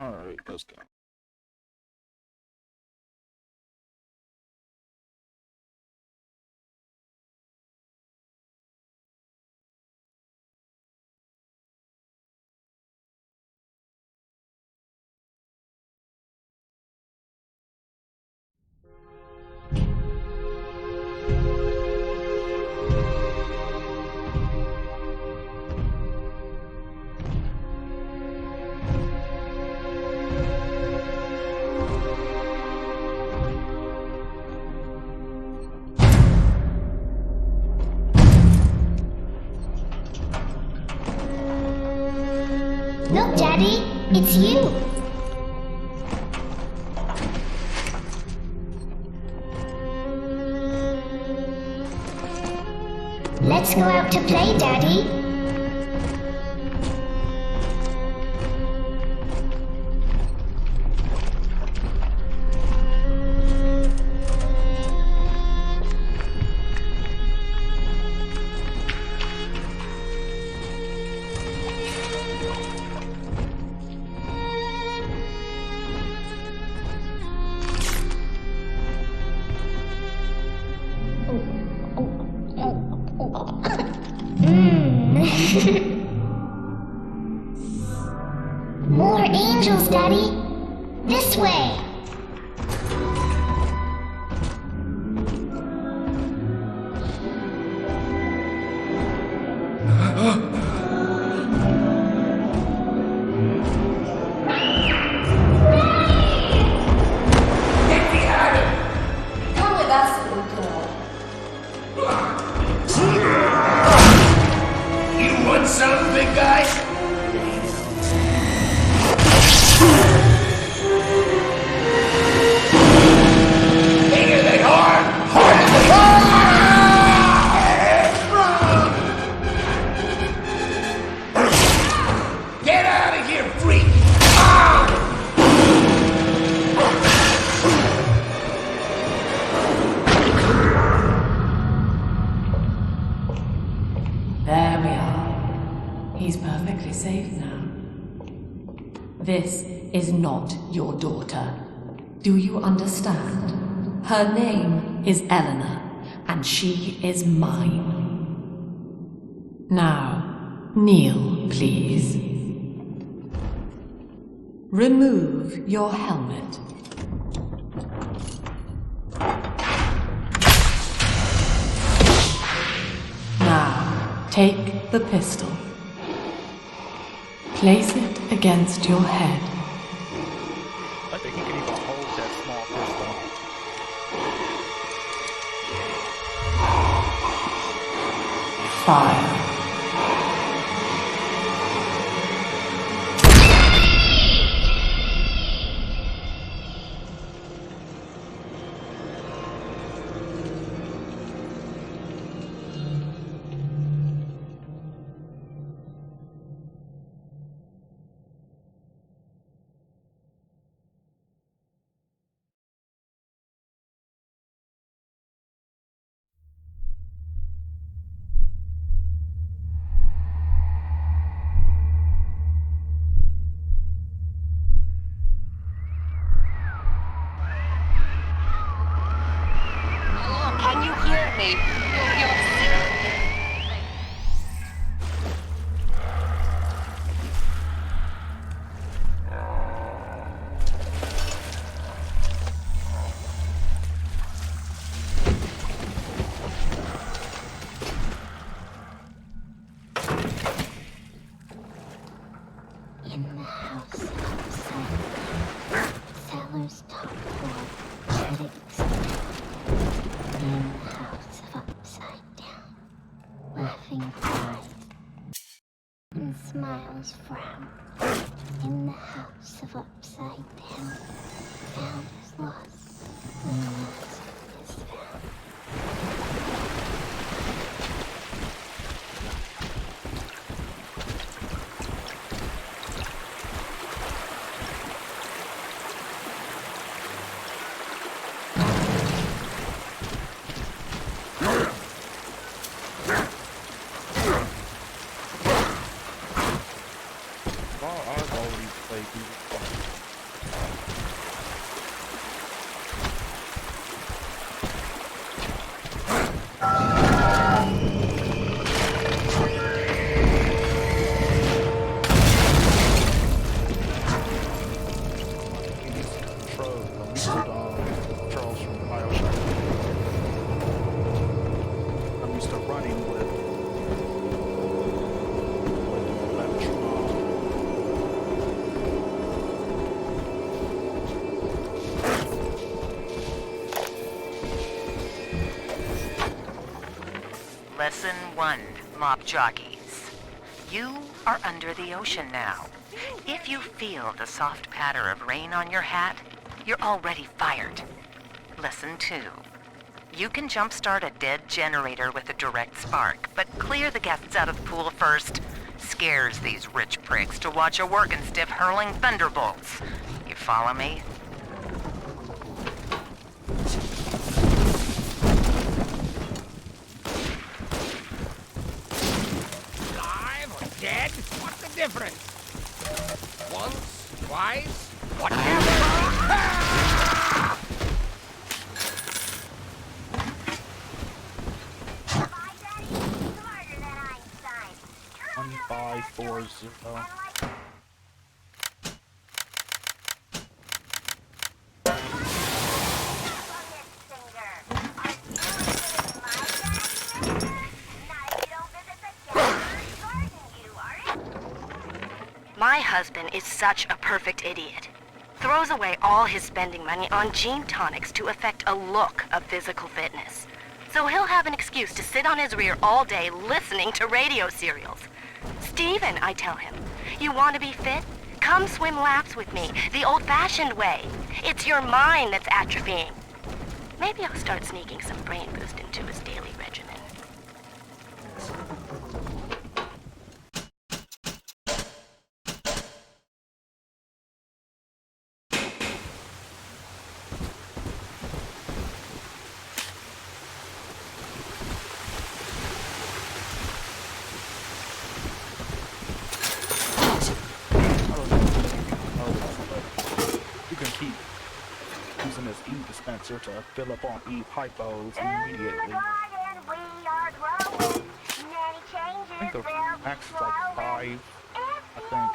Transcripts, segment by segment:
Alright, let's go. Look, Daddy, it's you. Let's go out to play, Daddy. More angels, Daddy. This way. Come with us, little girl. You want some, big guy? Bigger than hard! Harder than hard! Get out of here, freak! There we are. He's perfectly safe now. This is not your daughter. Do you understand? Her name is Eleanor, and she is mine. Now, kneel, please. Remove your helmet. Now, take the pistol. Place it against your head. I think he can even hold that small pistol. Fire. Can you hear me? You're In the house outside, cellar's top floor, attics in the house of upside down, laughing cries and smiles frown. In the house of upside down, found is lost, and lost is found. Well, I've already played these. Lesson 1, mop jockeys. You are under the ocean now. If you feel the soft patter of rain on your hat, you're already fired. Lesson 2. You can jumpstart a dead generator with a direct spark, but clear the guests out of the pool first. Scares these rich pricks to watch a working stiff hurling thunderbolts. You follow me? Alive or dead? What's the difference? Once, twice, whatever. Ah! 1540. My husband is such a perfect idiot. Throws away all his spending money on gene tonics to affect a look of physical fitness. So he'll have an excuse to sit on his rear all day listening to radio serials. Steven, I tell him, you want to be fit? Come swim laps with me, the old-fashioned way. It's your mind that's atrophying. Maybe I'll start sneaking some brain boost into his daily regimen. Using this E dispenser to fill up on E hypos immediately. I think the max is like 5, I think.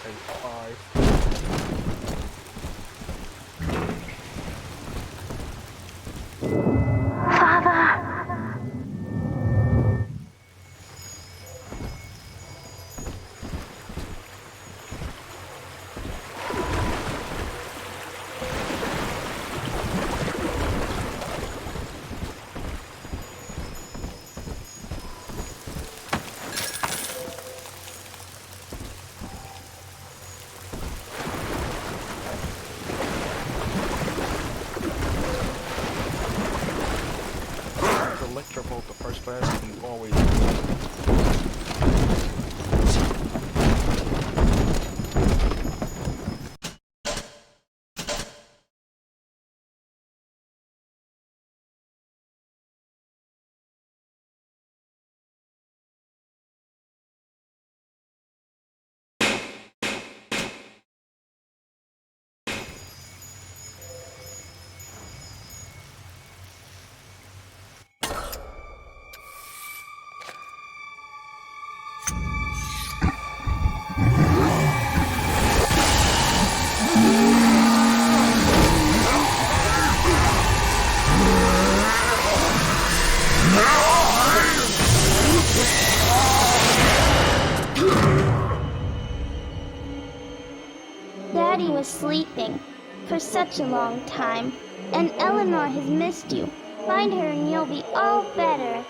Okay, 5. Electrovolt the first class, you always. Daddy was sleeping for such a long time, and Eleanor has missed you. Find her and you'll be all better.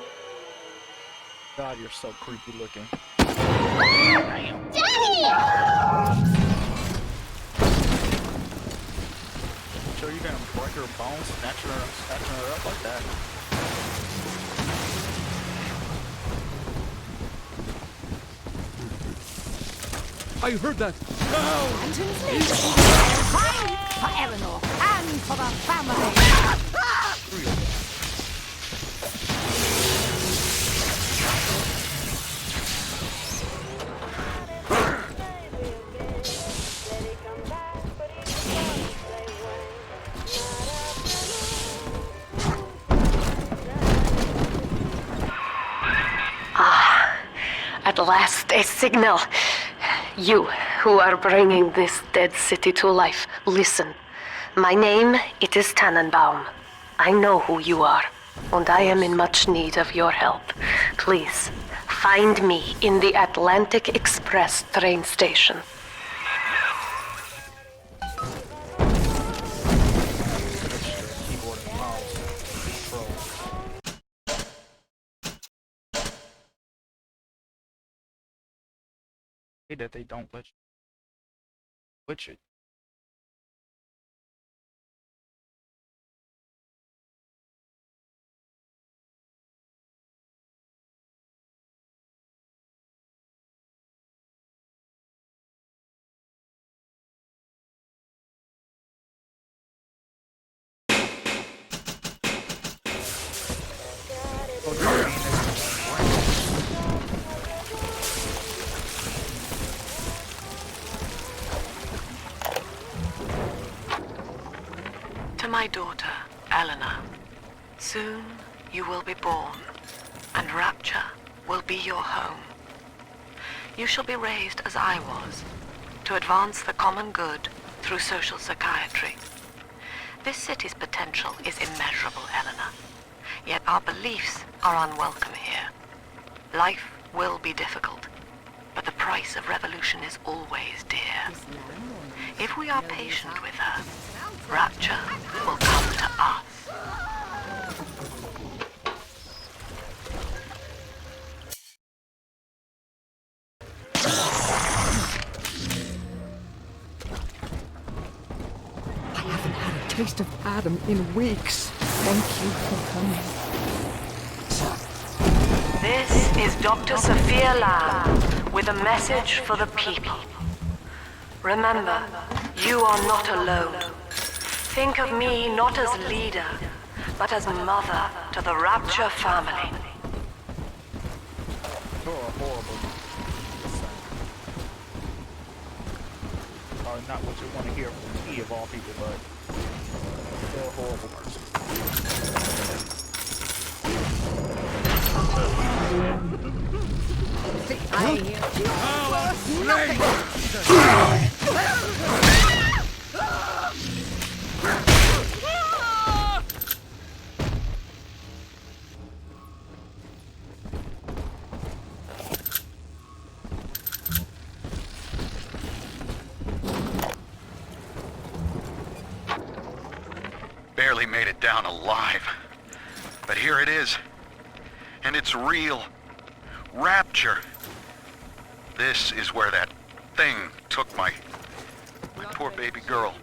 God, you're so creepy looking. Daddy! Sure you gonna break her bones, snatching her up like that? I heard that. For Eleanor and for the family. At last, a signal. You, who are bringing this dead city to life, listen. My name, it is Tannenbaum. I know who you are, and I am in much need of your help. Please, Find me in the Atlantic Express train station. Keyboard and mouse control. Hey, that they don't let you switch it. Oh, Doreen To my daughter, Eleanor, soon you will be born, and Rapture will be your home. You shall be raised as I was, to advance the common good through social psychiatry. This city's potential is immeasurable, Eleanor, yet our beliefs are unwelcome here. Life will be difficult, but the price of revolution is always dear. If we are patient with her, Rapture will come to us. I haven't had a taste of Adam in weeks. Thank you for coming. This is Dr. Sophia Lamb with a message for the people. Remember, you are not alone. Think of me not as leader, but as mother to the Rapture family. You're a horrible son. Probably not what you want to hear from me of all people, but you're a horrible person. Barely made it down alive. But here it is. And it's real. Rapture. This is where that thing took my poor baby girl.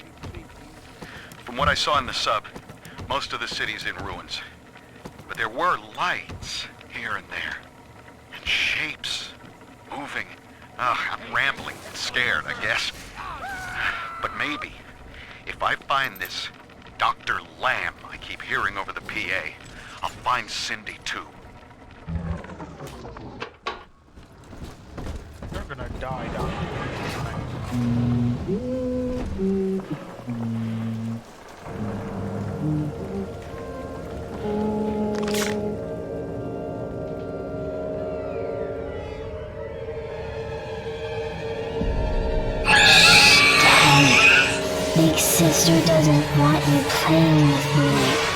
From what I saw in the sub, most of the city's in ruins. But there were lights here and there. And shapes moving. I'm rambling and scared, I guess. But maybe, if I find this Dr. Lamb I keep hearing over the PA, I'll find Cindy too. You're gonna die, Doctor. Big sister doesn't want you playing with me.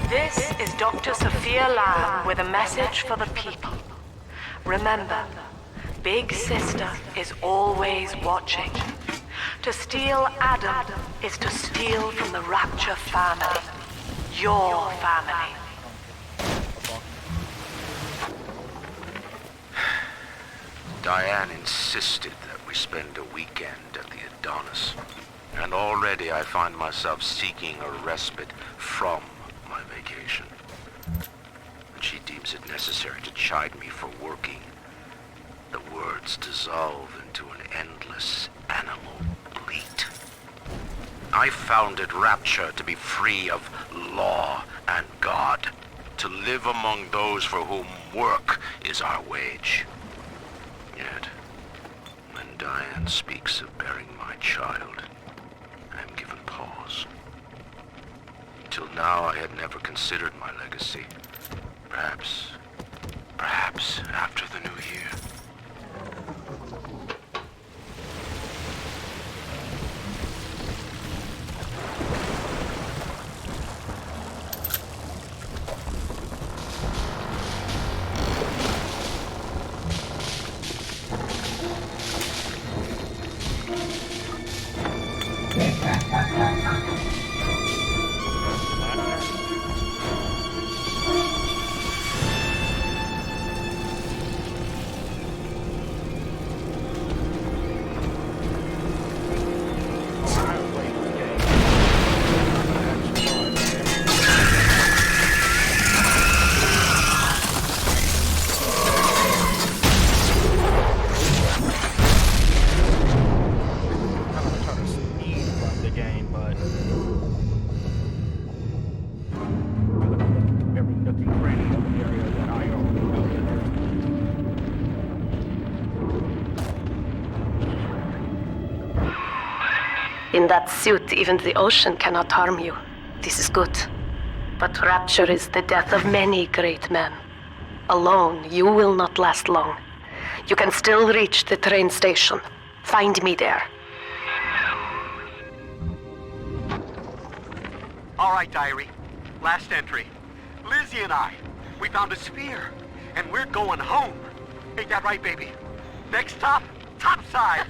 This is Dr. Sophia Lamb with a message for the people. Remember, Big Sister is always watching. To steal Adam is to steal from the Rapture family. Your family. Diane insisted that we spend a weekend at the Adonis. And already I find myself seeking a respite from my vacation. When she deems it necessary to chide me for working, the words dissolve into an endless animal bleat. I founded Rapture to be free of law and God, to live among those for whom work is our wage. Yet, when Diane speaks of bearing my child, I am given pause. Till now I had never considered my legacy. Perhaps after the new year. In that suit, even the ocean cannot harm you. This is good. But Rapture is the death of many great men. Alone, you will not last long. You can still reach the train station. Find me there. All right, Diary. Last entry. Lizzie and I, we found a sphere, and we're going home. Ain't that right, baby? Next stop, topside.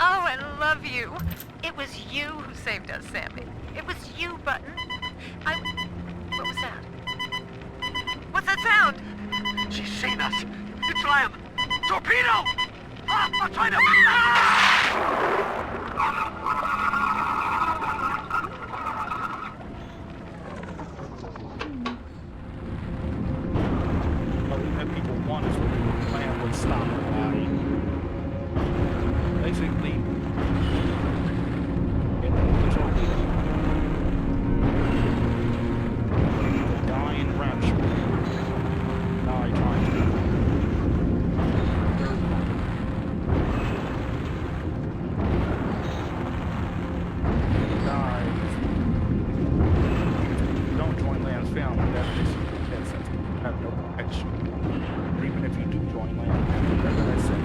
Oh, I love you. It was you who saved us, Sammy. It was you, Button. What was that? What's that sound? She's seen us. It's Lamb. Torpedo! Ah, I'm trying to... That people want is what the plan would stop her body. Basically, get the torpedo. The dying Rapture. Die trying to die. Don't join Land's family. That's have no protection. Even if you do join Land, they're gonna say,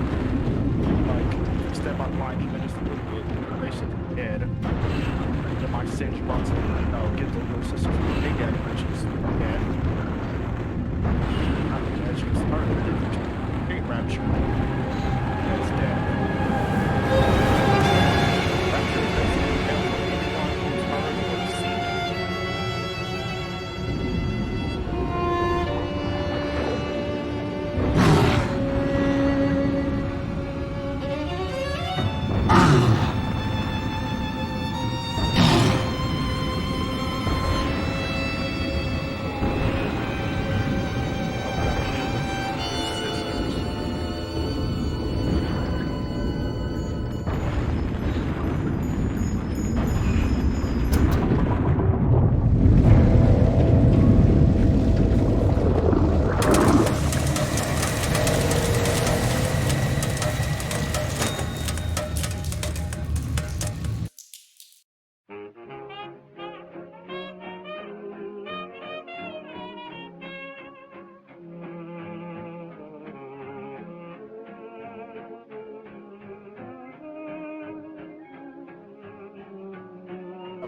like, step out of line even just a little bit, you're basically dead. They might send you out to, get the little sister from the big daddy, which is dead. I think that she was part of the big Rapture. That's dead. Rapture is basically everyone who's heard or seen it.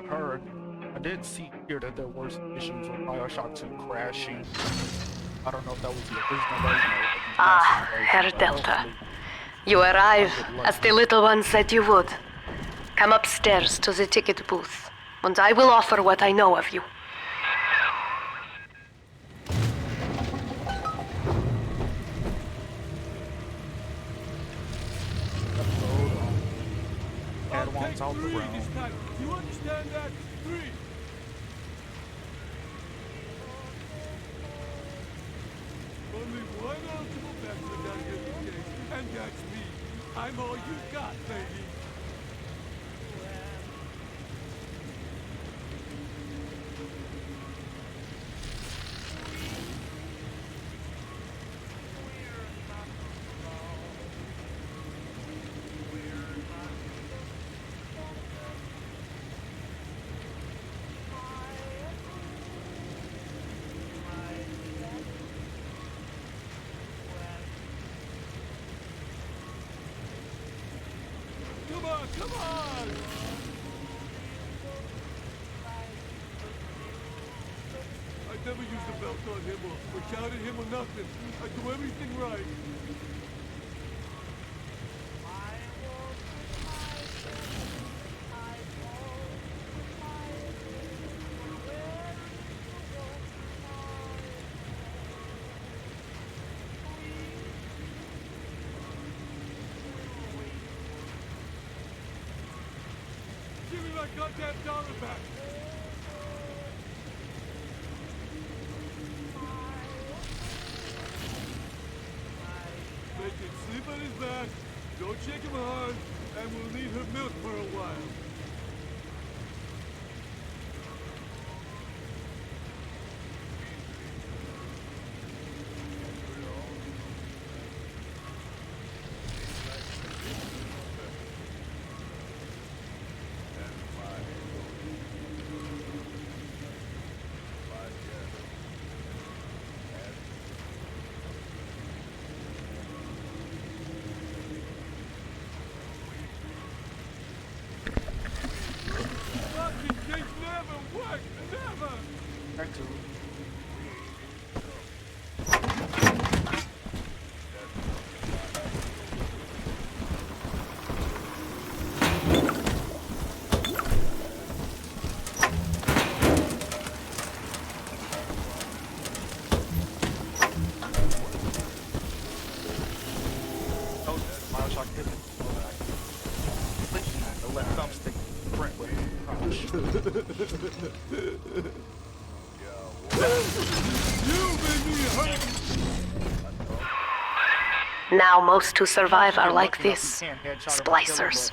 Heard, I did see here that there were some issues with Bioshock 2 crashing. I don't know if that was the original version or the Ah, version, Herr but Delta. hopefully You arrive, I'll get as lucky. the little one said you would. Come upstairs to the ticket booth, and I will offer what I know of you. Hold on. Padawans out the realm. You understand that? 3. Only one eligible veteran out here this case, and that's me. I'm all you got, baby. Come on! I never used a belt on him or shouted him or nothing. I do everything right. Give me my goddamn dollar back! Make him sleep on his back, don't shake him hard, and we'll need her milk for a while. Bioshock did it. Don't let thumbstick print with Now most who survive are like this. Splicers.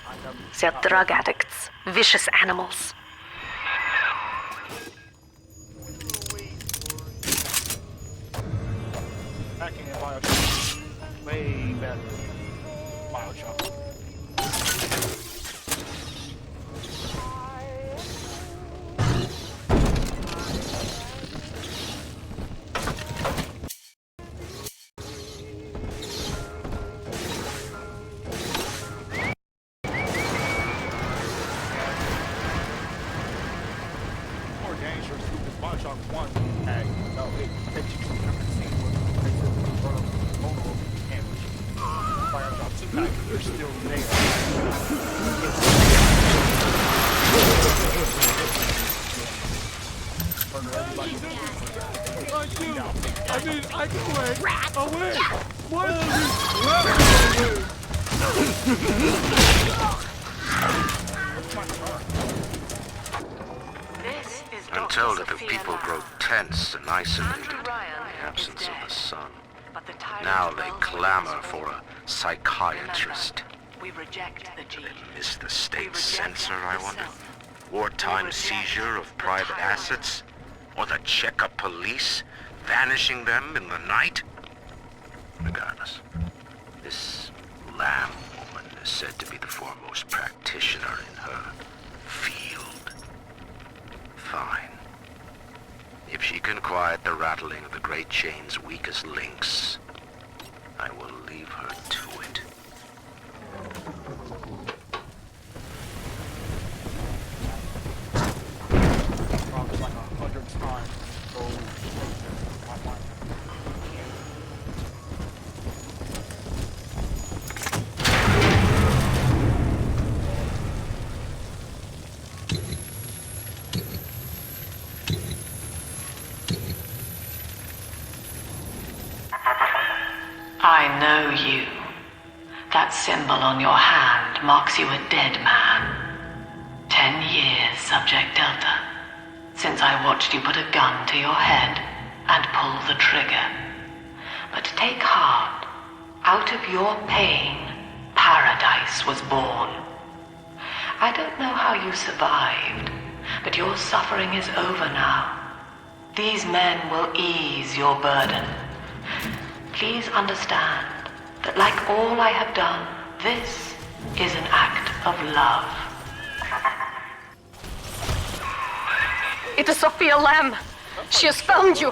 They're drug addicts. Vicious animals. Hacking in Bioshock. Way better. Bioshock. More dangerous because Bioshock 1 had it takes you to a different scene where they said vulnerable ambush. Bioshock 2 you're still I can wait. I'll wait. Why don't you I'm told that the people grow tense and isolated in the absence of the sun. Now they clamor for a psychiatrist. We reject the gene. Miss the state censor, I wonder? Wartime seizure of private assets? Or the Cheka police vanishing them in the night? Regardless, this Lamb woman is said to be the foremost practitioner in her field. Fine. If she can quiet the rattling of the Great Chain's weakest links, I will leave her to it. Like 100 times. I know you. That symbol on your hand marks you a dead man. 10 years, Subject Delta, since I watched you put a gun to your head and pull the trigger. But take heart. Out of your pain, paradise was born. I don't know how you survived, but your suffering is over now. These men will ease your burden. Please understand that like all I have done, this is an act of love. It is Sophia Lamb. She has found you.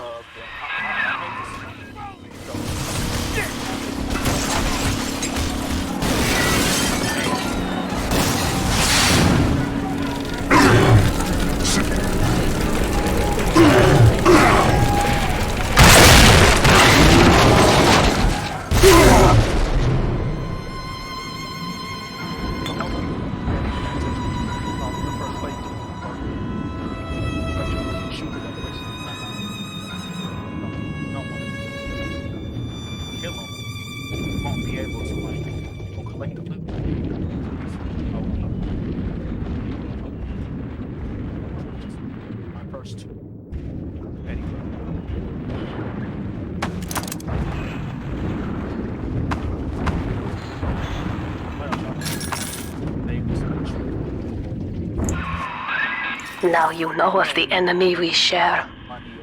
Now you know of the enemy we share,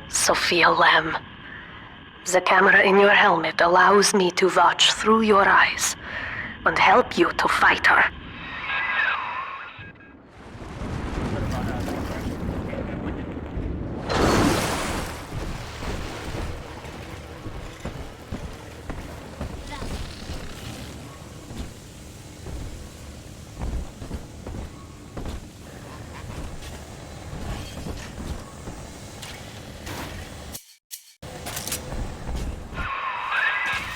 Sophia Lamb. The camera in your helmet allows me to watch through your eyes and help you to fight her.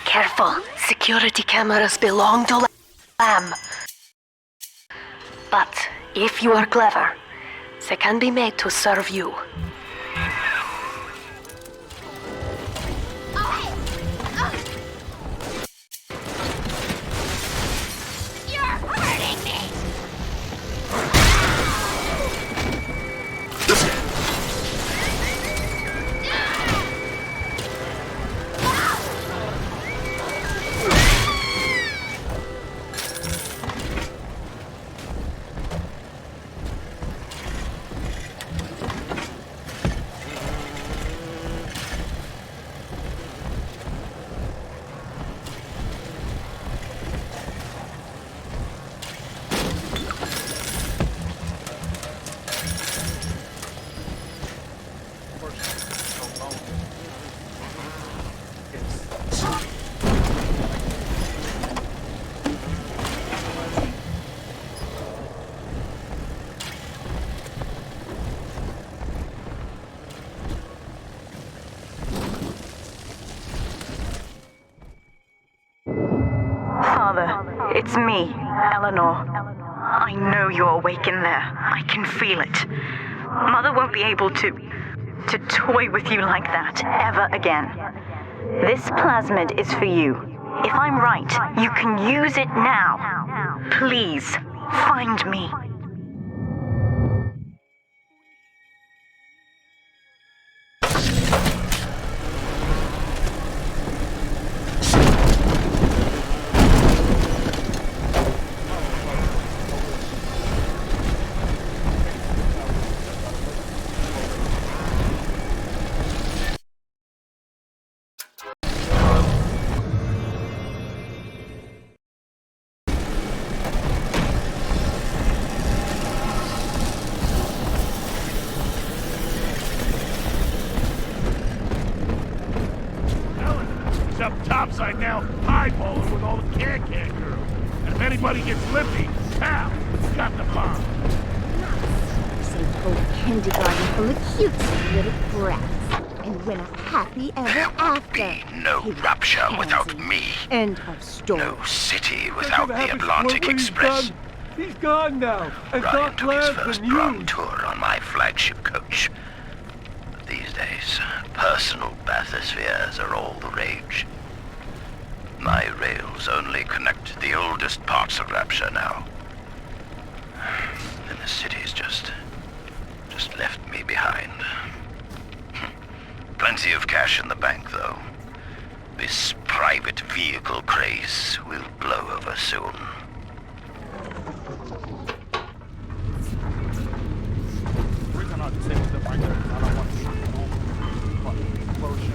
Careful, security cameras belong to Lamb. But if you are clever, they can be made to serve you. You're hurting me! Father, it's me, Eleanor. I know you're awake in there. I can feel it. Mother won't be able to toy with you like that ever again. This plasmid is for you. If I'm right, you can use it now. Please, find me. Up topside now, highballing with all the can-can girls. And if anybody gets lippy, pal, got the bomb. Some old kindergarten full of cutesy little brats. And win a happy ever after. Be no rapture without me. End of story. No city without the Atlantic Express. He's gone now. And Ryan took his first grand tour on my flagship coach. But these days, personal bathyspheres are all the rage. My rails only connect the oldest parts of Rapture now. And the city's just left me behind. Plenty of cash in the bank, though. This private vehicle craze will blow over soon. The reason I disabled them right there is I don't want to get fucking explosion.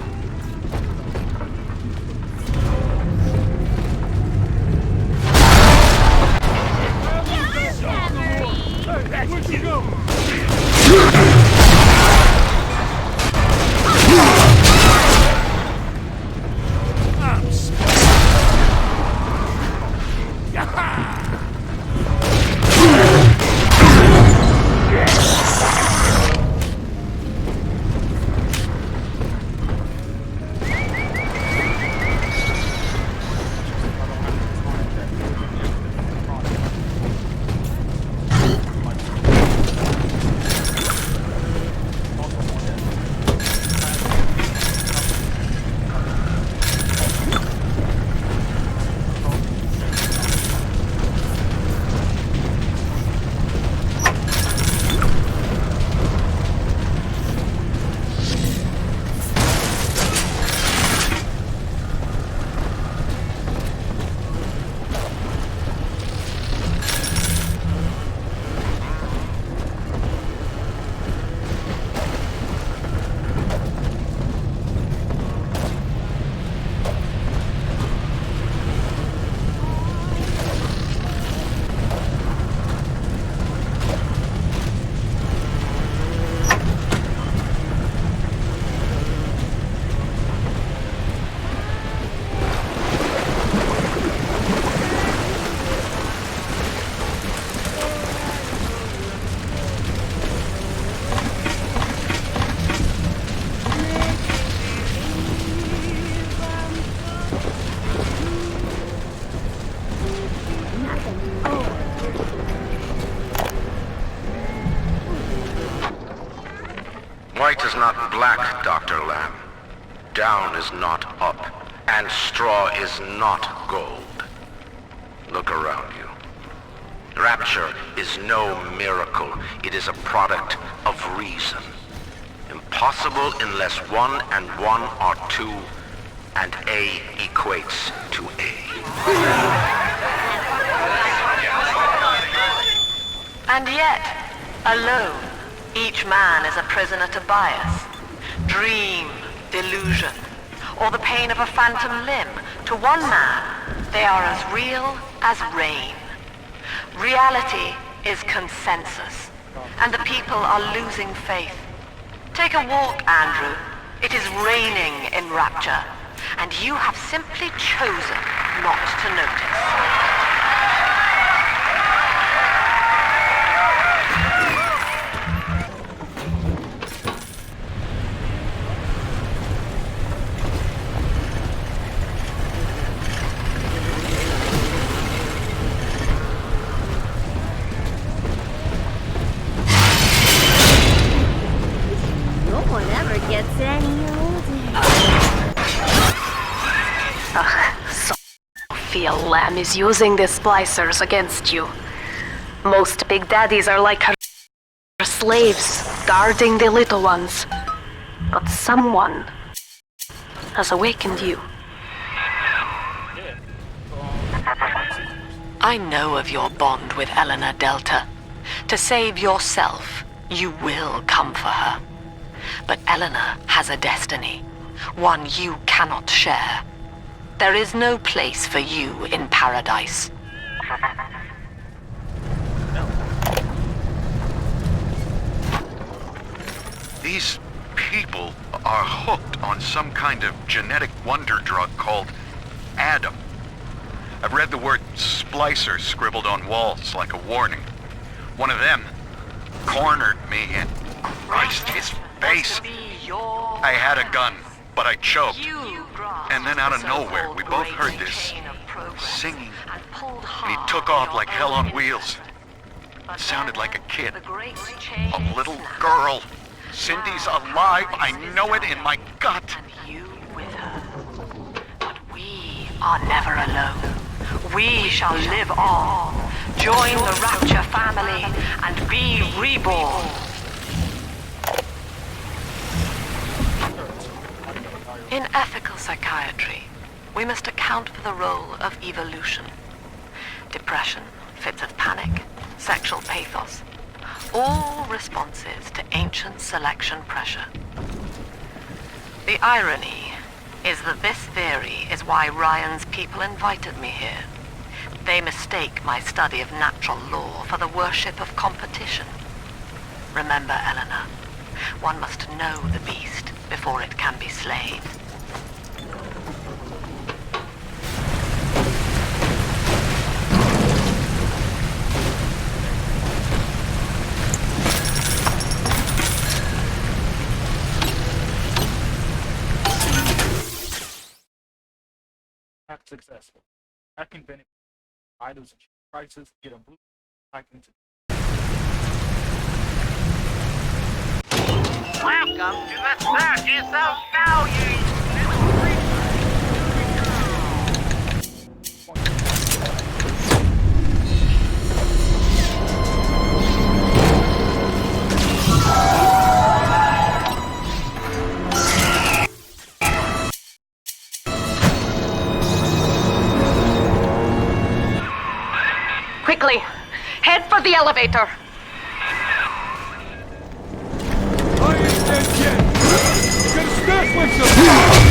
Where'd you go? White is not black, Dr. Lamb. Down is not up, and straw is not gold. Look around you. Rapture is no miracle. It is a product of reason. Impossible unless 1 and 1 are 2, and A equates to A. And yet, alone, each man is a prisoner to bias, dream, delusion, or the pain of a phantom limb. To one man, they are as real as rain. Reality is consensus, and the people are losing faith. Take a walk, Andrew. It is raining in Rapture, and you have simply chosen not to notice. Gets any older. Sophia Lamb is using the splicers against you. Most big daddies are like her slaves, guarding the little ones. But someone has awakened you. I know of your bond with Eleanor Delta. To save yourself, you will come for her. But Eleanor has a destiny, one you cannot share. There is no place for you in paradise. These people are hooked on some kind of genetic wonder drug called Adam. I've read the word splicer scribbled on walls like a warning. One of them cornered me and crushed his face. I had a gun, but I choked. And then out of nowhere, we both heard this singing. And he took off like hell on wheels. It sounded like a kid. A little girl. Cindy's alive. I know it in my gut. And you with her. But we are never alone. We shall live on. Join the Rapture family and be reborn. In ethical psychiatry, we must account for the role of evolution. Depression, fits of panic, sexual pathos, all responses to ancient selection pressure. The irony is that this theory is why Ryan's people invited me here. They mistake my study of natural law for the worship of competition. Remember, Eleanor, one must know the beast before it can be slain. Not successful. I can benefit items and prices, get a blue hacking to Welcome to the circus of value. Quickly, head for the elevator. I ain't dead yet! Gonna smash myself!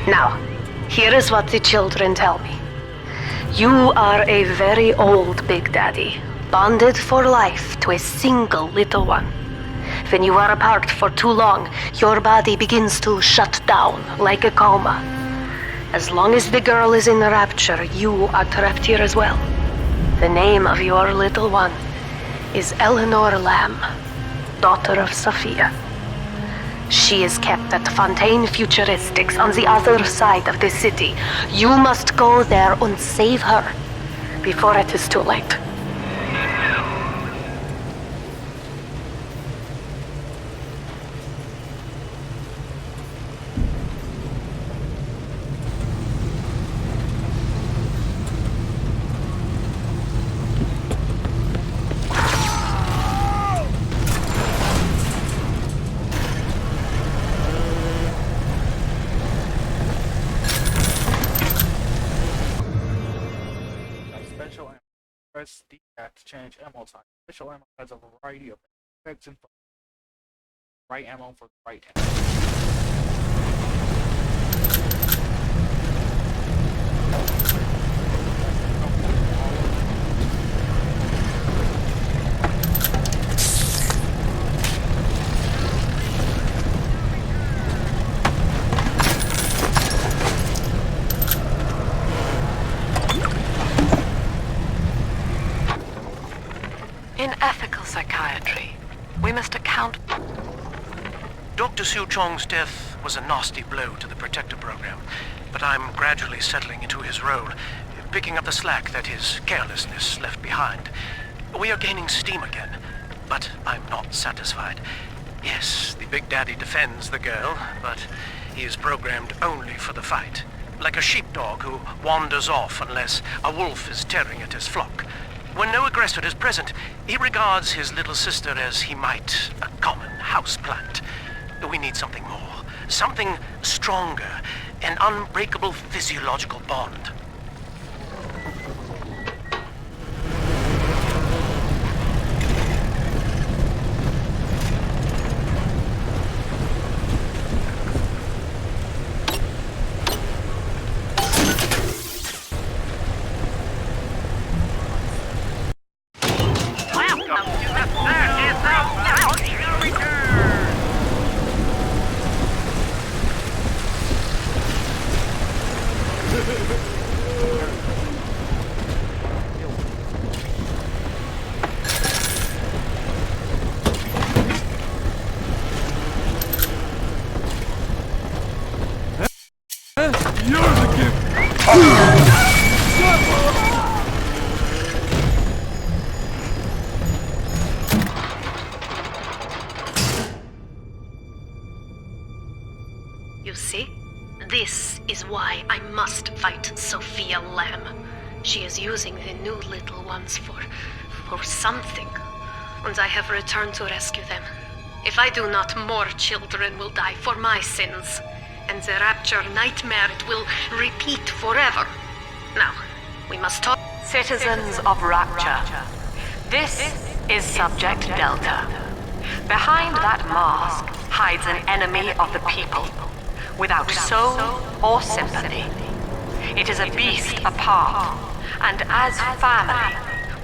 Now, here is what the children tell me. You are a very old Big Daddy, bonded for life to a single little one. When you are apart for too long, your body begins to shut down like a coma. As long as the girl is in rapture, you are trapped here as well. The name of your little one is Eleanor Lamb, daughter of Sophia. She is kept at Fontaine Futuristics on the other side of the city. You must go there and save her before it is too late. Press D to change ammo type. Special ammo has a variety of effects and right ammo for the right In ethical psychiatry, we must account... Dr. Su Chong's death was a nasty blow to the Protector program, but I'm gradually settling into his role, picking up the slack that his carelessness left behind. We are gaining steam again, but I'm not satisfied. Yes, the Big Daddy defends the girl, but he is programmed only for the fight. Like a sheepdog who wanders off unless a wolf is tearing at his flock. When no aggressor is present, he regards his little sister as he might a common houseplant. We need something more. Something stronger. An unbreakable physiological bond. You see? This is why I must fight Sophia Lamb. She is using the new little ones for something. And I have returned to rescue them. If I do not, more children will die for my sins. And the Rapture nightmare, it will repeat forever. Now, we must talk. Citizens of Rapture, this is Subject Delta. Behind that mask hides an enemy of the people, without soul or sympathy. It is a beast apart, and as family,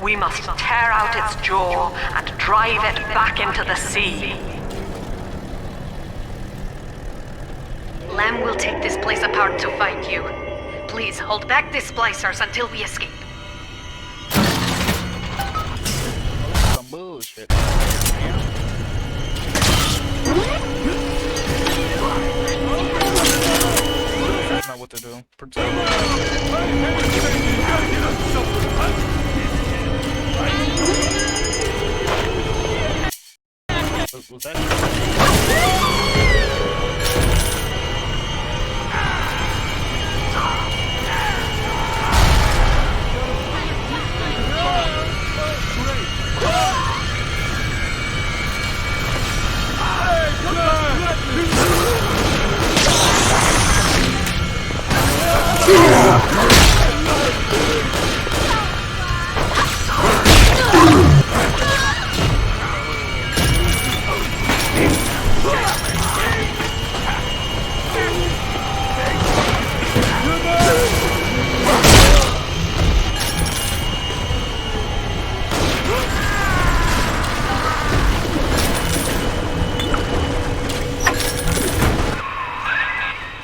we must tear out its jaw and drive it back into the sea. Lamb will take this place apart to find you. Please hold back the splicers until we escape. Some bullshit. That's not what to do. Was that?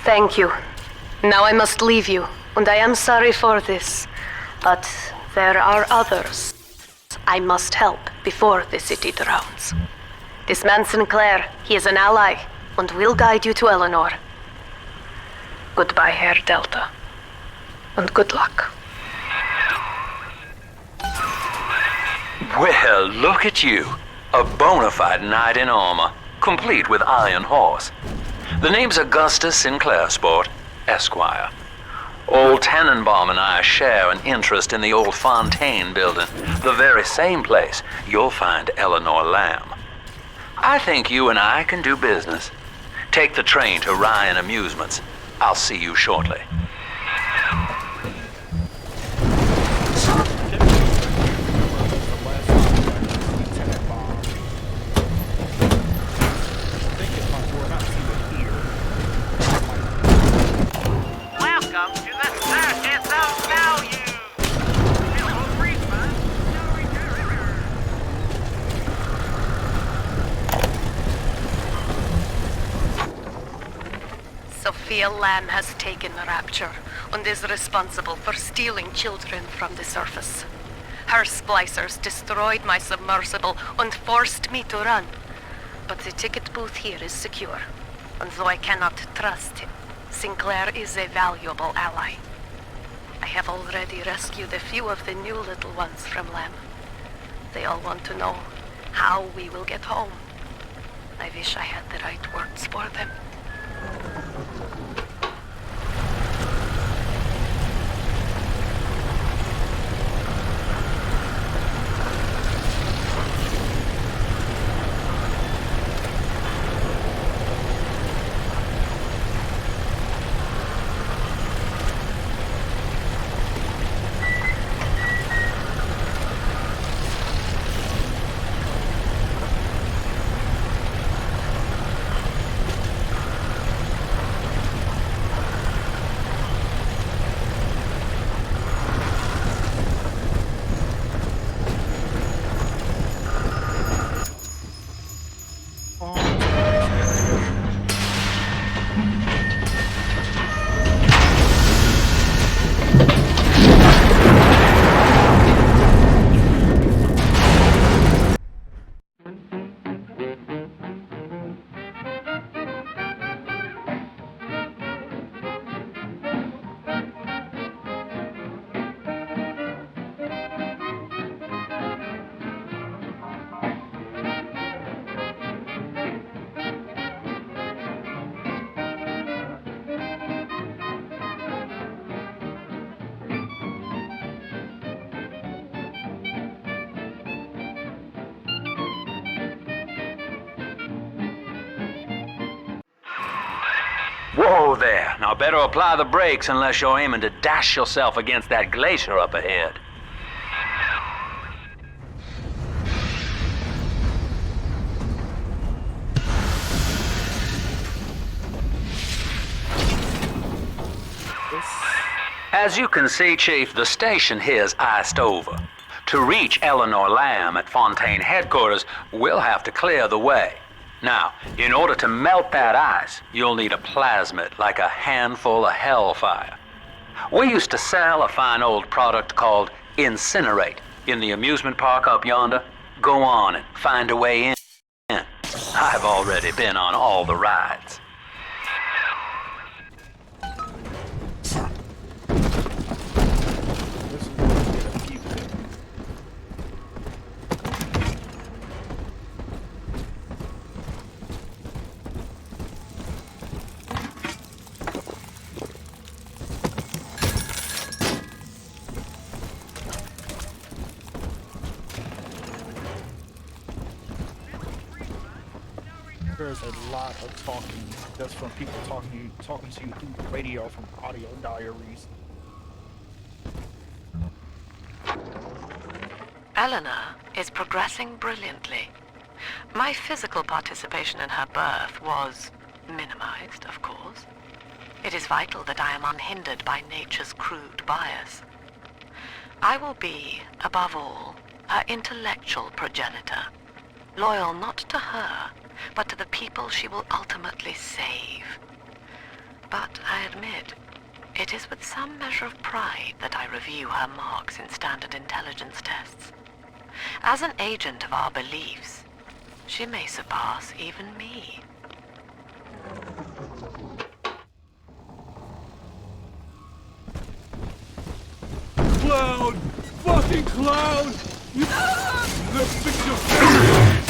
Thank you. Now I must leave you, and I am sorry for this. But there are others I must help before the city drowns. This man Sinclair, he is an ally, and will guide you to Eleanor. Goodbye, Herr Delta. And good luck. Well, look at you. A bona fide knight in armor, complete with iron horse. The name's Augustus Sinclair, Sport, Esquire. Old Tannenbaum and I share an interest in the old Fontaine building, the very same place you'll find Eleanor Lamb. I think you and I can do business. Take the train to Ryan Amusements. I'll see you shortly. Welcome to the Circus of Value! Sophia Lamb has taken the Rapture and is responsible for stealing children from the surface. Her splicers destroyed my submersible and forced me to run. But the ticket booth here is secure, and though I cannot trust him, Sinclair is a valuable ally. I have already rescued a few of the new little ones from Lamb. They all want to know how we will get home. I wish I had the right words for them. Whoa there. Now better apply the brakes unless you're aiming to dash yourself against that glacier up ahead. As you can see, Chief, the station here's iced over. To reach Eleanor Lamb at Fontaine headquarters, we'll have to clear the way. Now, in order to melt that ice, you'll need a plasmid, like a handful of hellfire. We used to sell a fine old product called Incinerate in the amusement park up yonder. Go on and find a way in. I've already been on all the rides. There's a lot of talking just from people talking to you through the radio from audio diaries. Eleanor is progressing brilliantly. My physical participation in her birth was minimized, of course. It is vital that I am unhindered by nature's crude bias. I will be, above all, her intellectual progenitor, loyal not to her, but to the people she will ultimately save. But I admit, it is with some measure of pride that I review her marks in standard intelligence tests. As an agent of our beliefs, she may surpass even me. Cloud! Fucking Cloud! You... Let's fix your face!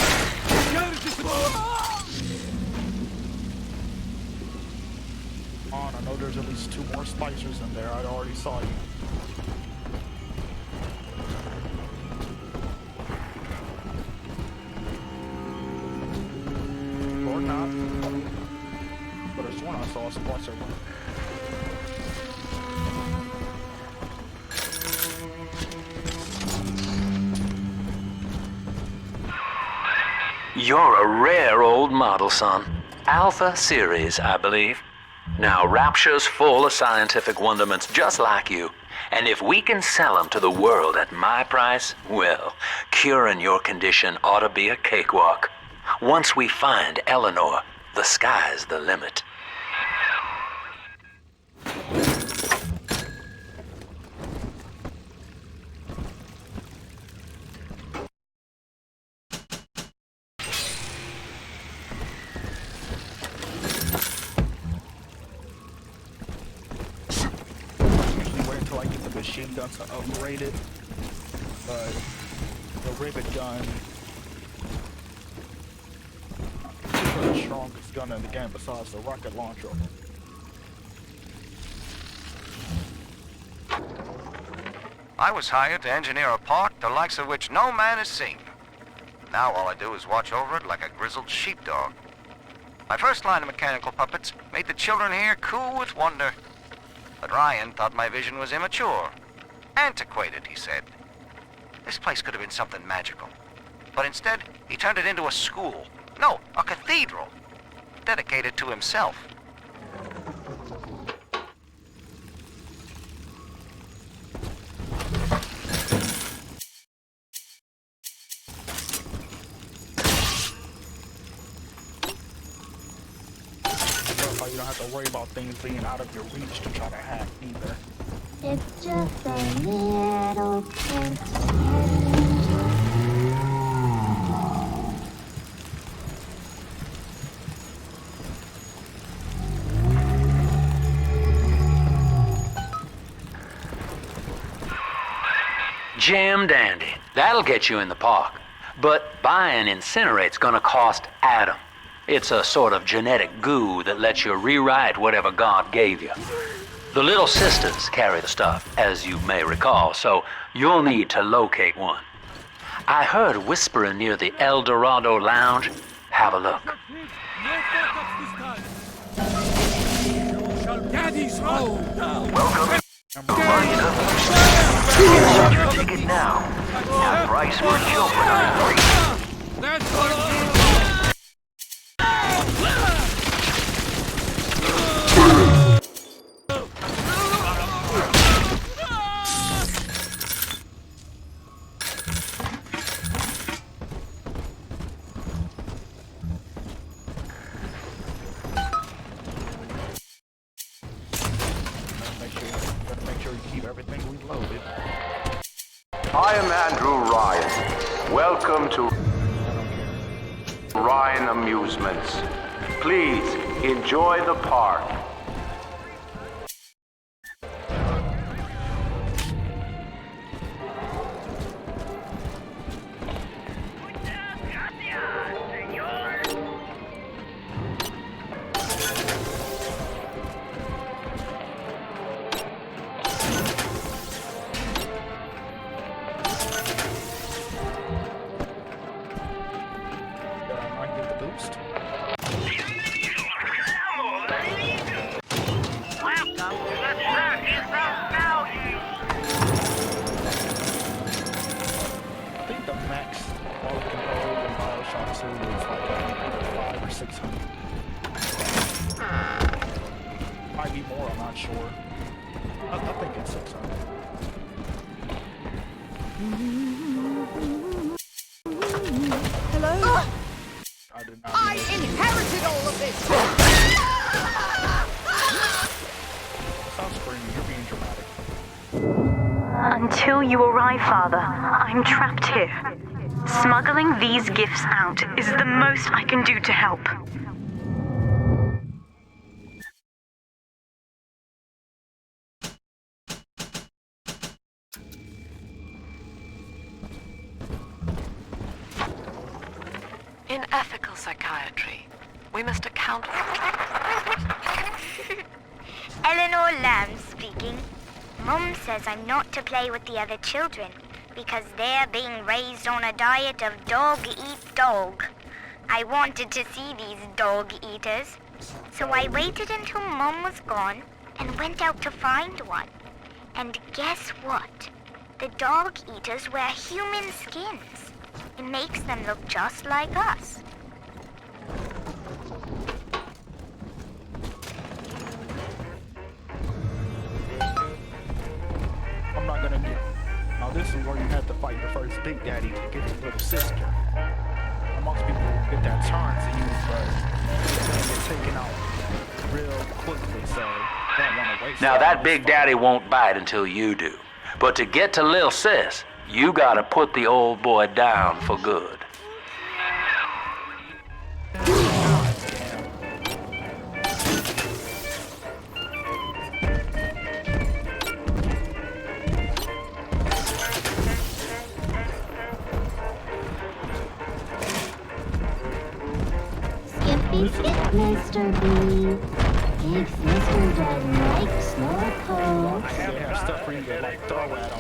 I know there's at least 2 more spicers in there. I already saw you. Or not. But I sworn I saw a splicer. You're a rare old model, son. Alpha series, I believe. Now, Rapture's full of scientific wonderments just like you. And if we can sell them to the world at my price, well, curing your condition ought to be a cakewalk. Once we find Eleanor, the sky's the limit. Machine guns are upgraded, but the rivet gun strongest gun in the game besides the rocket launcher. I was hired to engineer a park the likes of which no man has seen. Now all I do is watch over it like a grizzled sheepdog. My first line of mechanical puppets made the children here cool with wonder. But Ryan thought my vision was immature. Antiquated, he said. This place could have been something magical. But instead, he turned it into a school. No, a cathedral. Dedicated to himself. You don't have to worry about things being out of your reach to try to hack either. It's just a little bit Jam dandy. That'll get you in the park. But buying Incinerate's gonna cost Adam. It's a sort of genetic goo that lets you rewrite whatever God gave you. The Little Sisters carry the stuff, as you may recall, so you'll need to locate one. I heard whispering near the El Dorado Lounge. Have a look. Daddy's home! Welcome. Get your ticket now. Half price for children under 3. That's what I am Andrew Ryan. Welcome to Ryan Amusements. Please enjoy the park. I think the max all you can hold in Bioshock 2 is like 500 or 600. Might be more, I'm not sure. I think it's 600. Hello? I did not. I inherited all of this! Stop screaming, you're being dramatic. Until you arrive, Father, I'm trapped here. Smuggling these gifts out is the most I can do to help. In ethical psychiatry, we must account for... Eleanor Lamb speaking. Mum says I'm not to play with the other children because they're being raised on a diet of dog-eat-dog. I wanted to see these dog-eaters, so I waited until Mum was gone and went out to find one. And guess what? The dog-eaters wear human skins. It makes them look just like us. I'm not gonna get... Now this is where you have to fight your first Big Daddy to get your little sister. Most people get that turn to use, but it's gonna get taken out real quickly, so don't want to waste. Now that Big Daddy won't bite until you do. But to get to Lil Sis, you gotta put the old boy down for good. Skippy Taste it, Mr. B. Big sister doesn't like slowpoke. I have stuff for you to like throw at them.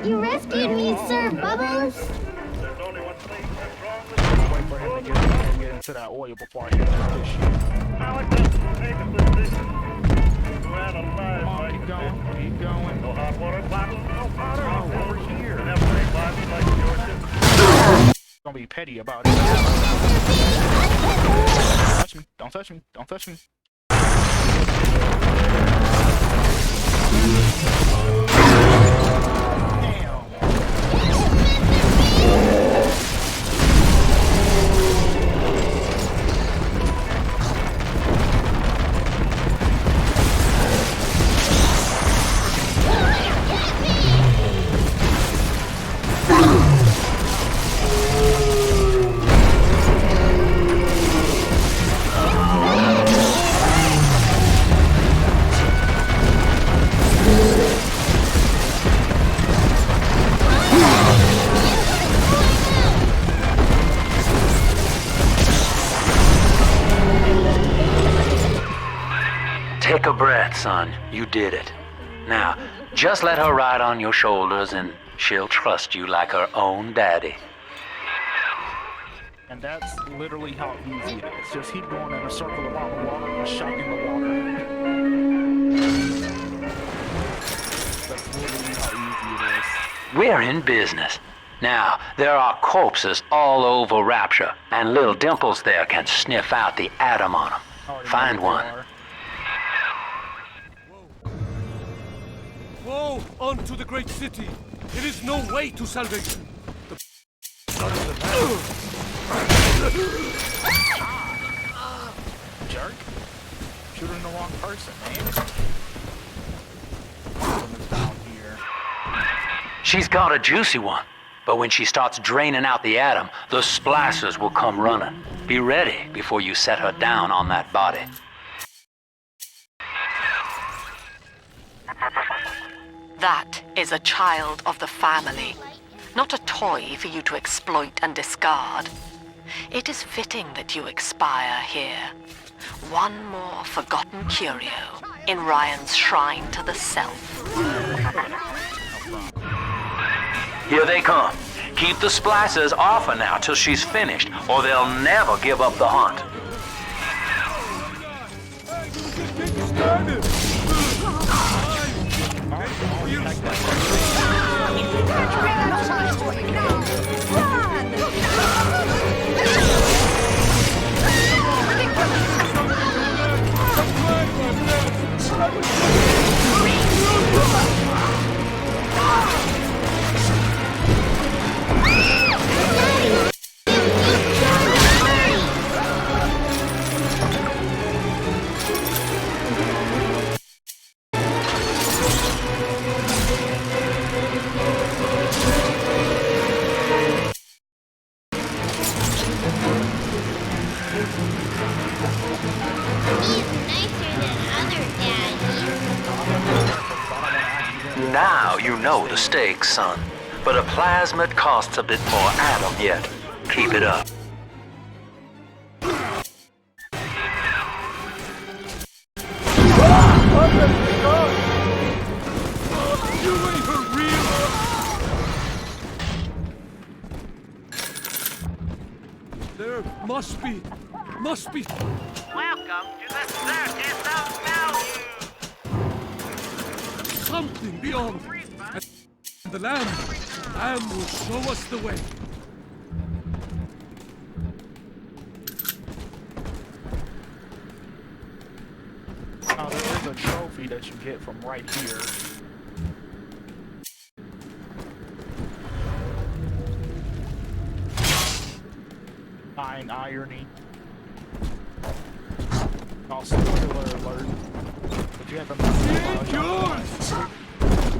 You rescued me, Sir Bubbles. Wait for him to get into that oil before I hit this shit. Come on, keep going. No hot water bottle, no powder. Oh, over here. Gonna be petty about it. Don't touch me. Don't touch me. Take a breath, son. You did it. Now, just let her ride on your shoulders and she'll trust you like her own daddy. And that's literally how easy it is. Just keep going in a circle around the water and shocking the water. That's literally how easy it is. We're in business. Now, there are corpses all over Rapture, and little Dimples there can sniff out the atom on them. Find one. Woe unto the great city! It is no way to salvation! The blood of the Jerk. Shooting the wrong person, man. Down here. She's got a juicy one, but when she starts draining out the atom, the splicers will come running. Be ready before you set her down on that body. That is a child of the family, not a toy for you to exploit and discard. It is fitting that you expire here. One more forgotten curio in Ryan's shrine to the self. Here they come. Keep the splicers off her now till she's finished, or they'll never give up the hunt. Now you know the stakes, son. But a plasmid costs a bit more atom yet. Keep it up. There must be. Welcome to the circus of value. Something beyond. And the Lamb will show us the way. Now there is a trophy that you get from right here. Fine irony. Also, spoiler alert. If you have a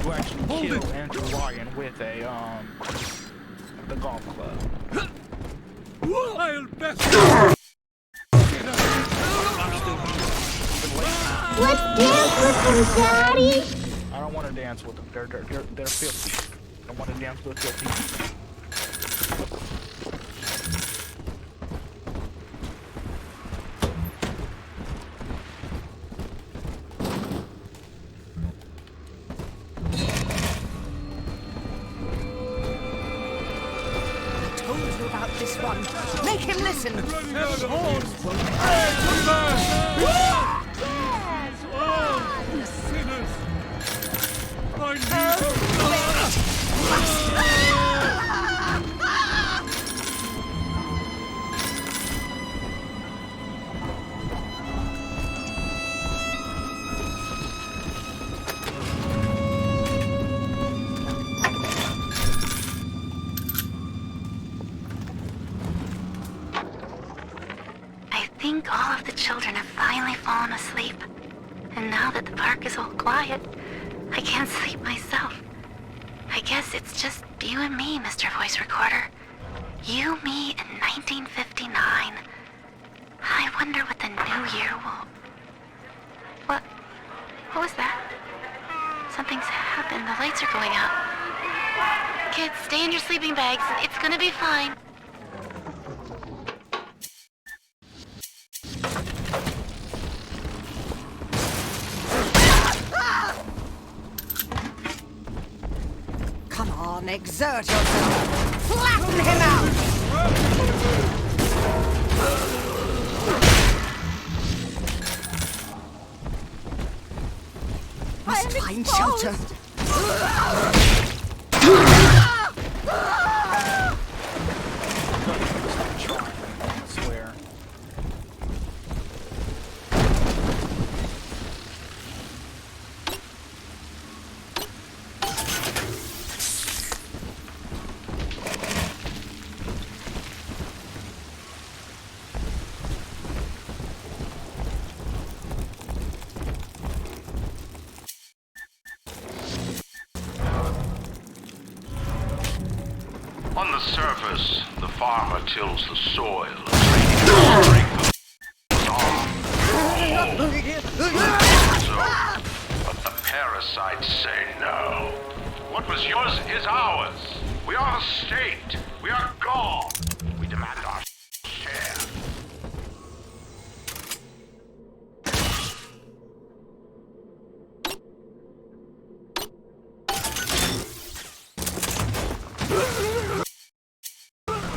you actually kill Andrew Ryan with the golf club. Wild best. Let's dance with him, Daddy. I don't want to dance with them. They're filthy. I don't want to dance with filthy. About this one. Make him listen. I think all of the children have finally fallen asleep. And now that the park is all quiet, I can't sleep myself. I guess it's just you and me, Mr. Voice Recorder. You, me, in 1959. I wonder what the new year will... What was that? Something's happened. The lights are going out. Kids, stay in your sleeping bags. It's gonna be fine. Come on, exert yourself. Flatten him out! Must find shelter. I swear. On the surface, the farmer tills the soil, but the parasites say no. What was yours is ours. We are the state. We are God. We demand our share.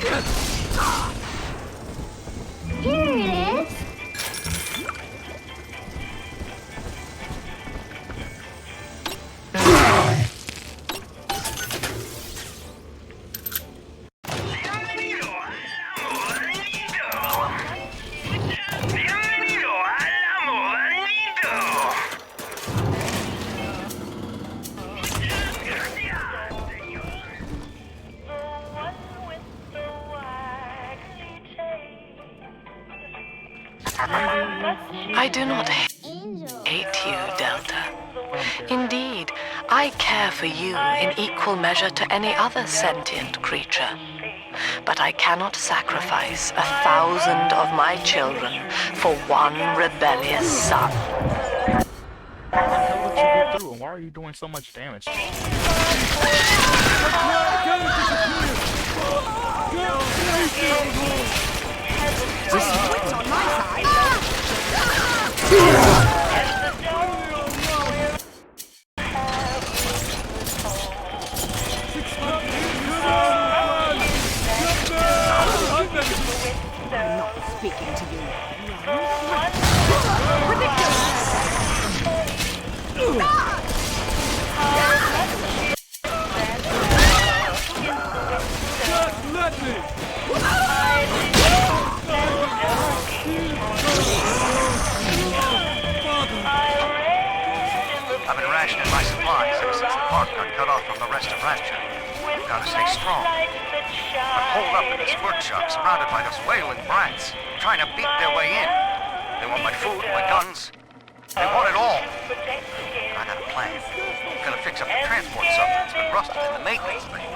Here it is. I do not hate you, Delta. Indeed, I care for you in equal measure to any other sentient creature. But I cannot sacrifice 1,000 of my children for one rebellious son. How the hell did you get through, and why are you doing so much damage? Just what's on my side? I'm not speaking to you. Just let me! I've been rationing my supplies ever since the park got cut off from the rest of Rapture. We've got to stay strong. I'm holed up in this workshop, surrounded by those wailing brats, trying to beat their way in. They want my food, my guns. They want it all. And I got a plan. I'm gonna fix up the transport sub that's been rusted in the maintenance bay.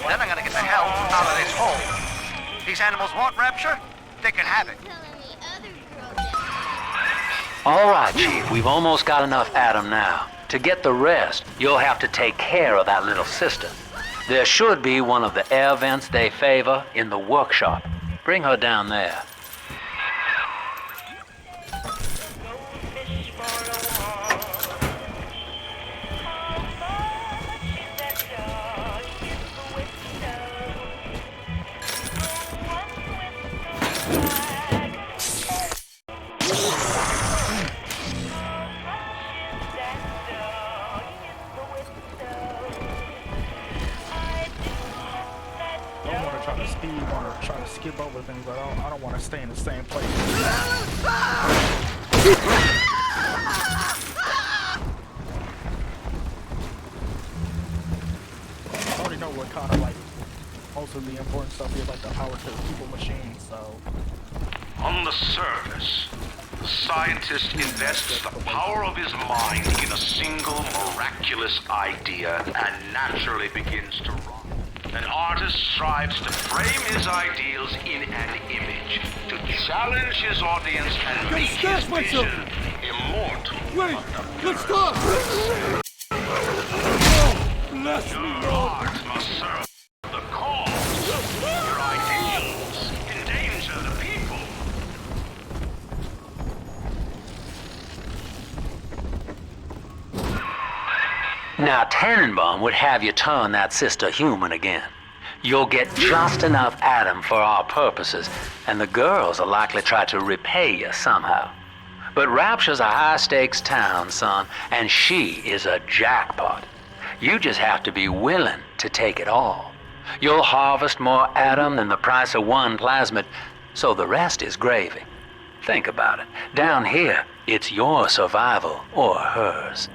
Then I'm gonna get the hell out of this hole. These animals want Rapture? They can have it. All right, Chief. We've almost got enough Adam now. To get the rest, you'll have to take care of that little sister. There should be one of the air vents they favor in the workshop. Bring her down there. Try to skip over things, but I don't want to stay in the same place. I already know what kind of like most of the important stuff is, like the power to the people machine, so. On the surface, the scientist invests the power of his mind in a single miraculous idea and naturally begins to run. An artist strives to frame his ideals in an image, to challenge his audience and make his vision immortal. Wait! Let's stop! Oh, bless me, Your art must serve the cause. Your ideals endanger the people. Now, Tannenbaum would have you turn that sister human again. You'll get just enough Adam for our purposes, and the girls will likely try to repay you somehow. But Rapture's a high-stakes town, son, and she is a jackpot. You just have to be willing to take it all. You'll harvest more Adam than the price of one plasmid, so the rest is gravy. Think about it. Down here, it's your survival or hers.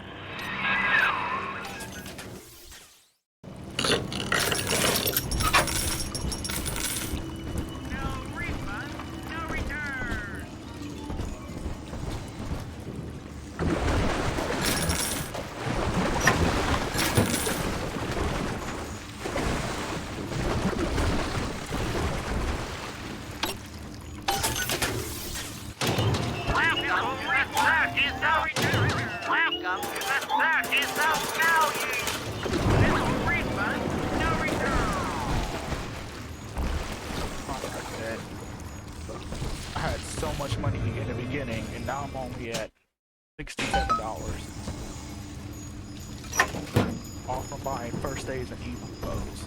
I had so much money in the beginning, and now I'm only at $67. All from buying first days and evil clothes.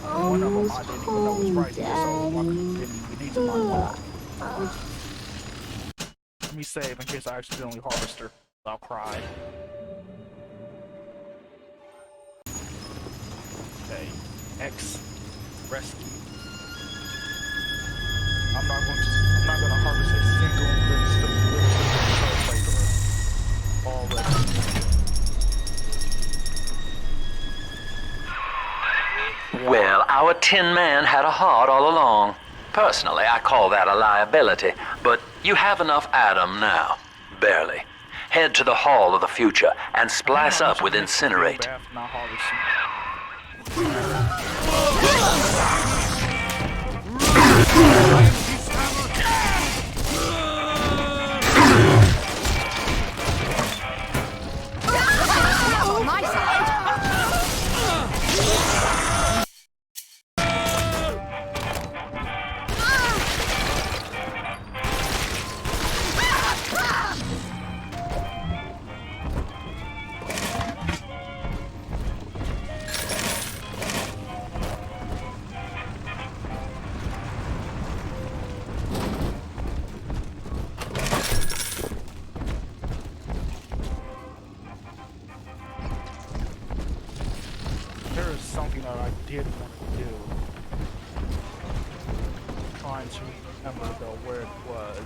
One of them I didn't even know was right here, so I didn't even need to buy more. Let me save in case I accidentally harvest her. I'll cry. Okay, X rescue. I'm not going to harvest a single little already. Well, our Tin Man had a heart all along. Personally, I call that a liability, but you have enough Adam now. Barely. Head to the Hall of the Future and splice up with Incinerate. On my side. There is something that I did want to do. I'm trying to remember though where it was.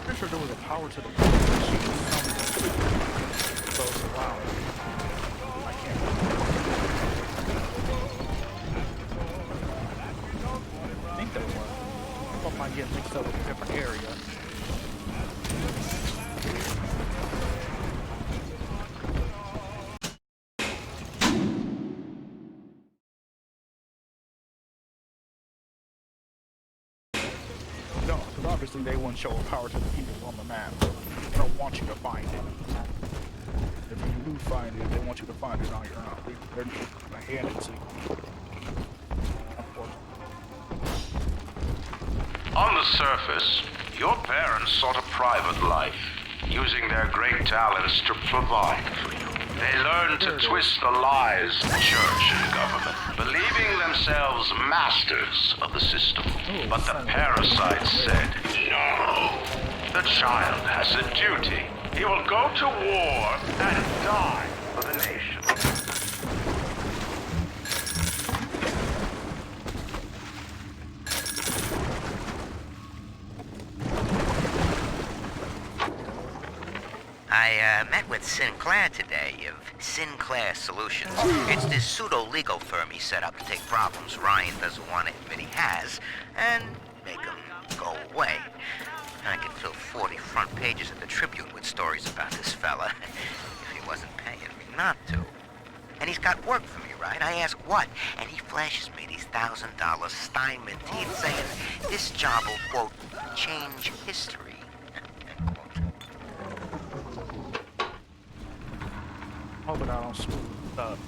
Pretty sure there was a power to the machine somewhere close around. I can't remember. I think there was. I thought I might get mixed up with a different area. purposely they wouldn't show power to the people on the map. They don't want you to find it. If you do find it, they want you to find it on your own. They're just gonna hand it to you. On the surface, your parents sought a private life, using their great talents to provide for you. They learned to twist the lies of church and government, believing themselves masters of the system. But the parasites said, no, the child has a duty. He will go to war and die for the nation. I met with Sinclair today of Sinclair Solutions. It's this pseudo-legal firm he set up to take problems Ryan doesn't want to admit he has and make them go away. I could fill 40 front pages of the Tribune with stories about this fella if he wasn't paying me not to. And he's got work for me, right? I ask what, and he flashes me these $1,000 Steinman teeth saying this job will, quote, change history. Hope I don't screw it up.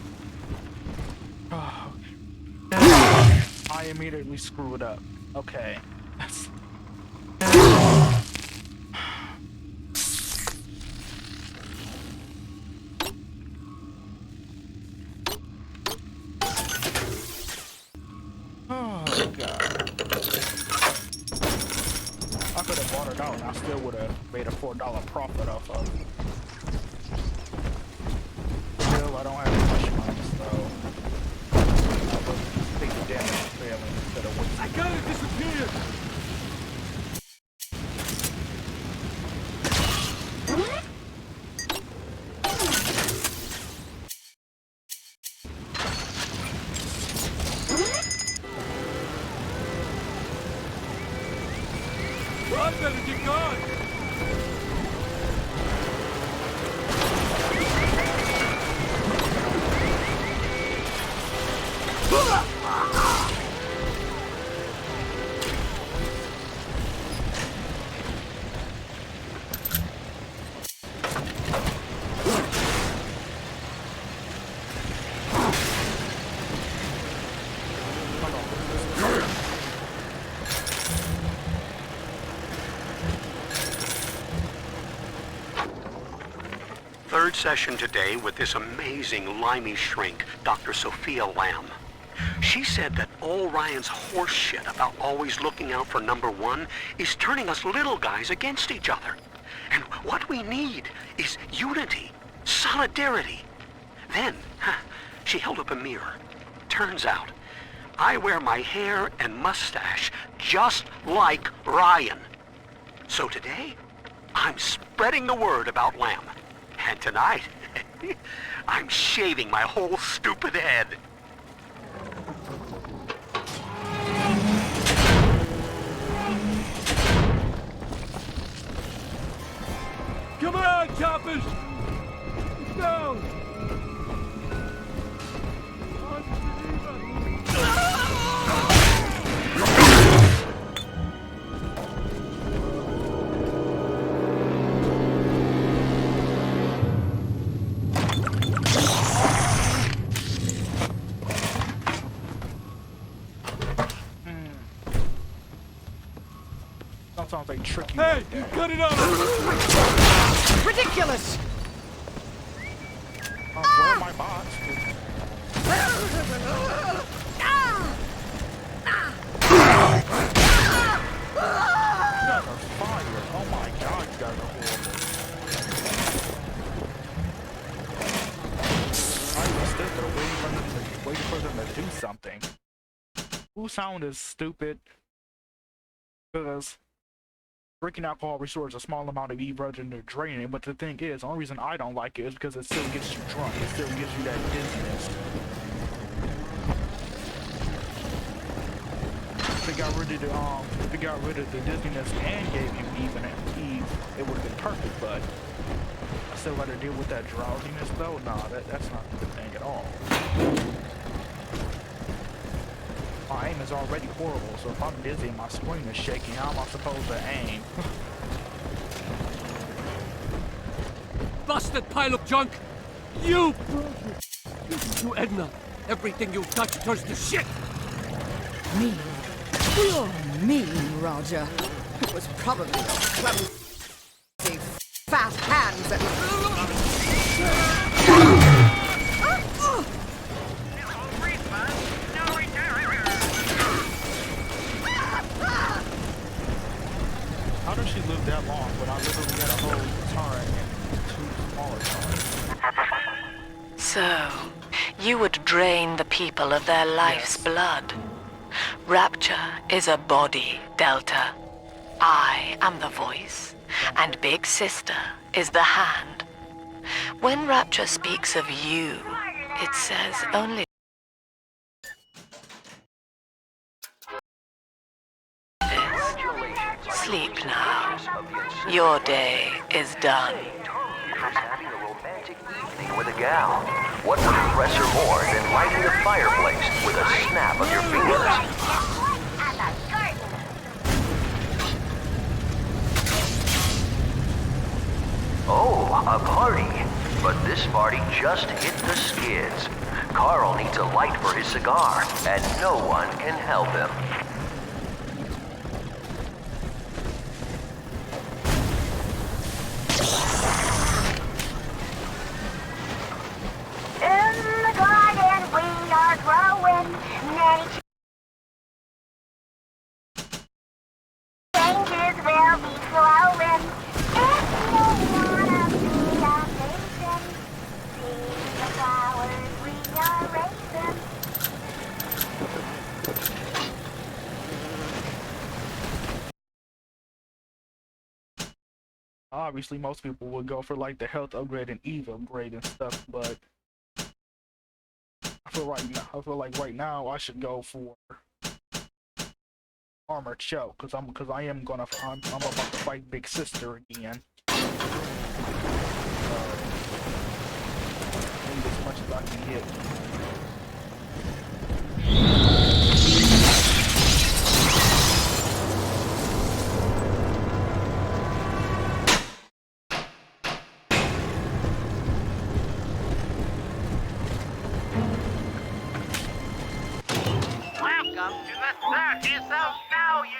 Oh. I immediately screw it up. Okay. That's... Oh god. I could have bought it out and I still would have made a $4 profit off of it. I don't have much money, so I will take the damage failing instead of wasting. I gotta disappear! Well, I better get gone! Third session today with this amazing limey shrink, Dr. Sophia Lamb. She said that all Ryan's horse shit about always looking out for number one is turning us little guys against each other. And what we need is unity, solidarity. Then, she held up a mirror. Turns out, I wear my hair and mustache just like Ryan. So today, I'm spreading the word about Lamb. And tonight, I'm shaving my whole stupid head. Come on, choppers! Down! Sometimes they trick you. Hey, you cut it off! Ridiculous! Where are my bots? You guys are fire. Oh my god, you guys are horrible. I was stood there waiting for them to do something. Whose sound is stupid? Because drinking alcohol restores a small amount of E-virgin to draining, but the thing is, the only reason I don't like it is because it still gets you drunk. It still gives you that dizziness. If they got rid of the dizziness and gave you even Eve, it would have been perfect, but I still got to deal with that drowsiness though. Nah, that's not a good thing at all. I aim is already horrible, so if I'm dizzy and my screen is shaking, how am I supposed to aim? Busted pile of junk! You broke it! Listen to Edna. Everything you touch turns to shit! Mean. You're mean, Roger. It was probably your clumsy, fat hands that... How does she live that long when I literally had a whole turret and two smaller turrets? So, you would drain the people of their life's blood. Rapture is a body, Delta. I am the voice, and Big Sister is the hand. When Rapture speaks of you, it says only sleep now. Your day is done. Having a romantic evening with a gal. What would impress her more than lighting a fireplace with a snap of your fingers? Oh, a party. But this party just hit the skids. Carl needs a light for his cigar, and no one can help him. In the garden we are growing many changes will be flowing. If you wanna see our nation, see the flowers we are raising. Obviously, most people would go for like the health upgrade and Eve upgrade and stuff, but I feel like right now I should go for armor choke because I'm about to fight Big Sister again. Need as much as I can get. Welcome to the circus of value!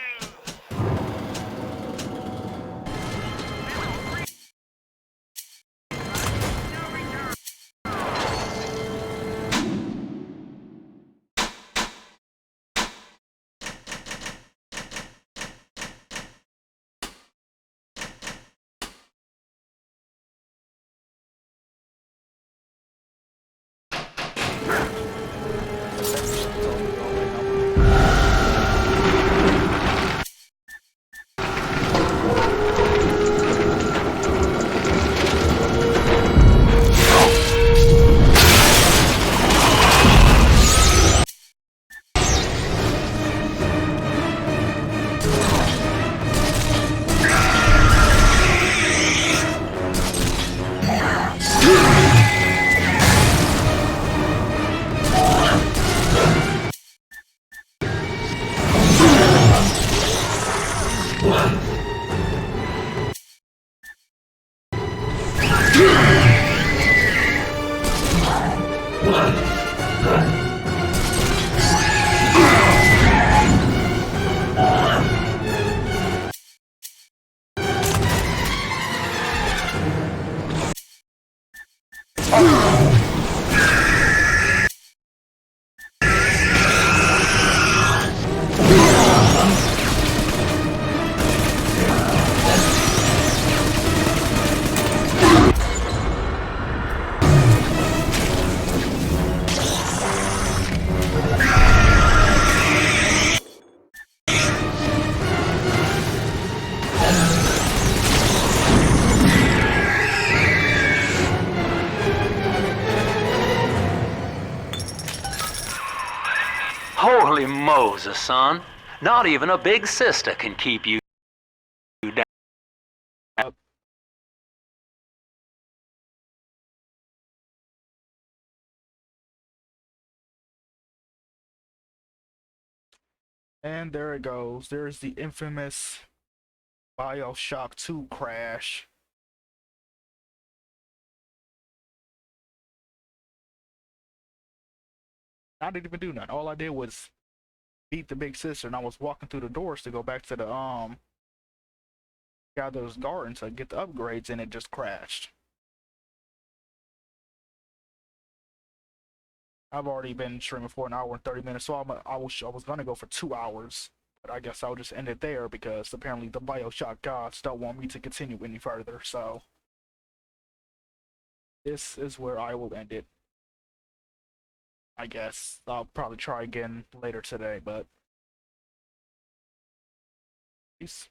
Holy Moses, son. Not even a Big Sister can keep you down. And there it goes. There's the infamous Bioshock 2 crash. I didn't even do nothing. All I did was beat the big sister, and I was walking through the doors to go back to the Gatherer's Garden to get the upgrades, and it just crashed. I've already been streaming for an hour and 30 minutes, so I was gonna go for 2 hours, but I guess I'll just end it there because apparently the Bioshock gods don't want me to continue any further. So this is where I will end it. I guess I'll probably try again later today, but peace.